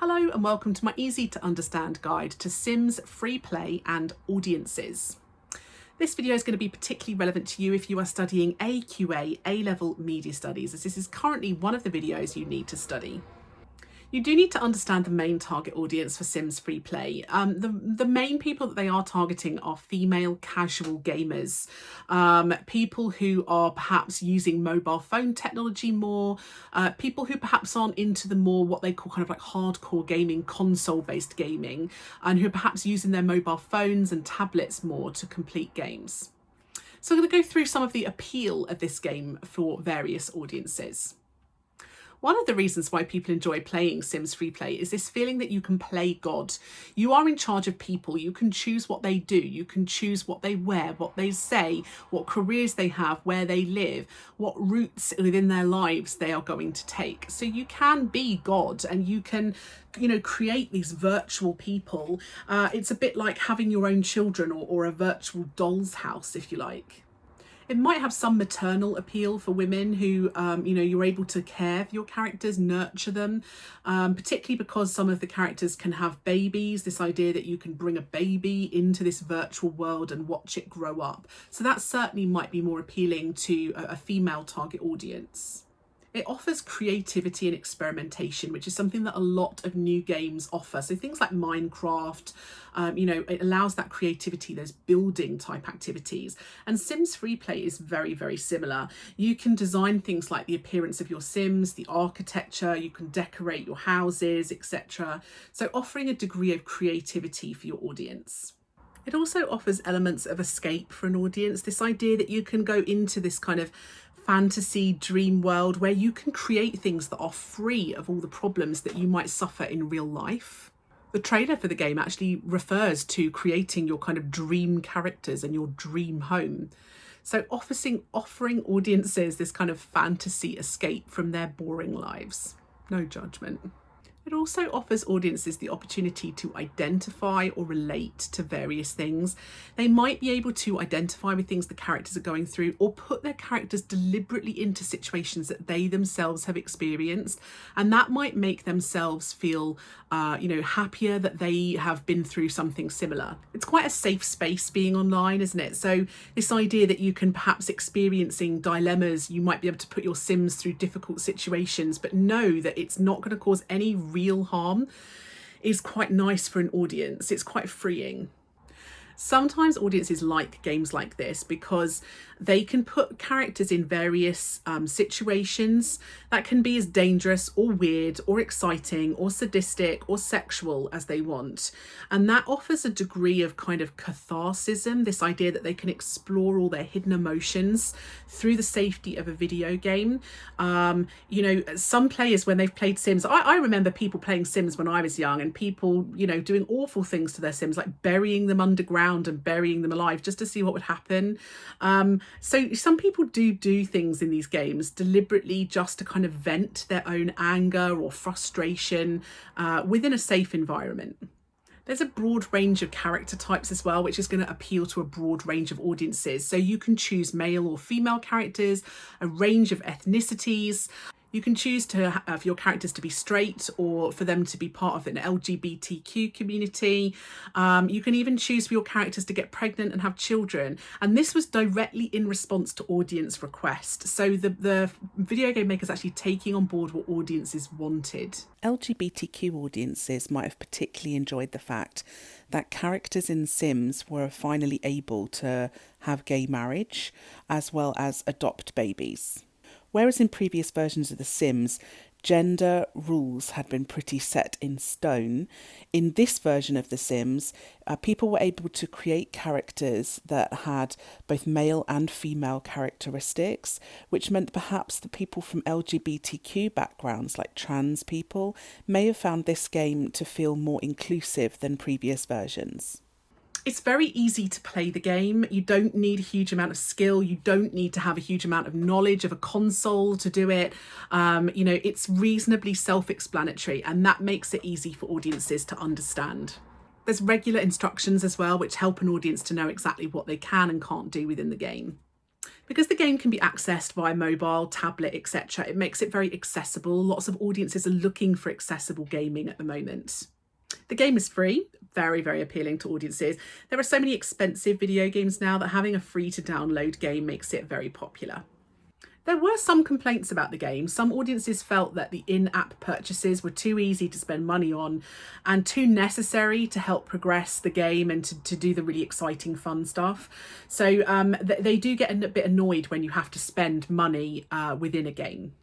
Hello and welcome to my easy to understand guide to Sims, Freeplay and audiences. This video is going to be particularly relevant to you if you are studying AQA A-level media studies, as this is currently one of the videos you need to study. You do need to understand the main target audience for Sims Freeplay. The main people that they are targeting are female casual gamers, people who are perhaps using mobile phone technology more, people who perhaps aren't into the more what they call kind of like hardcore gaming, console-based gaming, and who are perhaps using their mobile phones and tablets more to complete games. So I'm going to go through some of the appeal of this game for various audiences. One of the reasons why people enjoy playing Sims Freeplay is this feeling that you can play God. You are in charge of people. You can choose what they do. You can choose what they wear, what they say, what careers they have, where they live, what routes within their lives they are going to take. So you can be God and you can, create these virtual people. It's a bit like having your own children or a virtual doll's house, if you like. It might have some maternal appeal for women who, you're able to care for your characters, nurture them, particularly because some of the characters can have babies, this idea that you can bring a baby into this virtual world and watch it grow up. So that certainly might be more appealing to a female target audience. It offers creativity and experimentation, which is something that a lot of new games offer. So things like Minecraft, it allows that creativity, those building type activities. And Sims Freeplay is very, very similar. You can design things like the appearance of your Sims, the architecture, you can decorate your houses, etc. So offering a degree of creativity for your audience. It also offers elements of escape for an audience, this idea that you can go into this kind of fantasy dream world where you can create things that are free of all the problems that you might suffer in real life. The trailer for the game actually refers to creating your kind of dream characters and your dream home. So offering audiences this kind of fantasy escape from their boring lives. No judgment. It also offers audiences the opportunity to identify or relate to various things. They might be able to identify with things the characters are going through or put their characters deliberately into situations that they themselves have experienced. And that might make themselves feel, happier that they have been through something similar. It's quite a safe space being online, isn't it? So this idea that you can perhaps experiencing dilemmas, you might be able to put your Sims through difficult situations, but know that it's not going to cause any real harm is quite nice for an audience. It's quite freeing. Sometimes audiences like games like this because they can put characters in various situations that can be as dangerous or weird or exciting or sadistic or sexual as they want. And that offers a degree of kind of catharsis, this idea that they can explore all their hidden emotions through the safety of a video game. Some players, when they've played Sims, I remember people playing Sims when I was young and people, doing awful things to their Sims, like burying them underground and burying them alive just to see what would happen. So some people do things in these games deliberately just to kind of vent their own anger or frustration within a safe environment. There's a broad range of character types as well, which is going to appeal to a broad range of audiences. So you can choose male or female characters, a range of ethnicities. You can choose to have your characters to be straight or for them to be part of an LGBTQ community. You can even choose for your characters to get pregnant and have children. And this was directly in response to audience request. So the video game makers actually taking on board what audiences wanted. LGBTQ audiences might have particularly enjoyed the fact that characters in Sims were finally able to have gay marriage as well as adopt babies. Whereas in previous versions of The Sims, gender rules had been pretty set in stone, in this version of The Sims, people were able to create characters that had both male and female characteristics, which meant perhaps the people from LGBTQ backgrounds, like trans people, may have found this game to feel more inclusive than previous versions. It's very easy to play the game. You don't need a huge amount of skill. You don't need to have a huge amount of knowledge of a console to do it. It's reasonably self-explanatory, and that makes it easy for audiences to understand. There's regular instructions as well, which help an audience to know exactly what they can and can't do within the game. Because the game can be accessed via mobile, tablet, etc., it makes it very accessible. Lots of audiences are looking for accessible gaming at the moment. The game is free, very, very appealing to audiences. There are so many expensive video games now that having a free to download game makes it very popular. There were some complaints about the game. Some audiences felt that the in-app purchases were too easy to spend money on and too necessary to help progress the game and to do the really exciting fun stuff. So they do get a bit annoyed when you have to spend money within a game.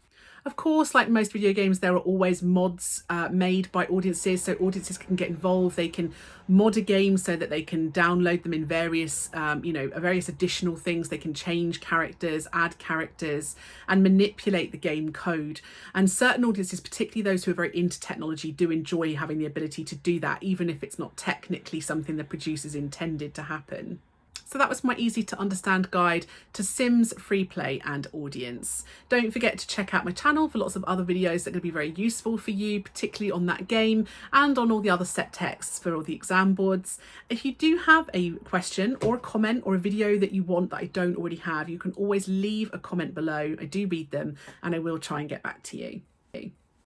Of course, like most video games, there are always mods made by audiences, so audiences can get involved. They can mod a game so that they can download them in various, various additional things. They can change characters, add characters, and manipulate the game code. And certain audiences, particularly those who are very into technology, do enjoy having the ability to do that, even if it's not technically something the producers intended to happen. So that was my easy to understand guide to Sims, Freeplay and Audience. Don't forget to check out my channel for lots of other videos that are going to be very useful for you, particularly on that game and on all the other set texts for all the exam boards. If you do have a question or a comment or a video that you want that I don't already have, you can always leave a comment below. I do read them and I will try and get back to you.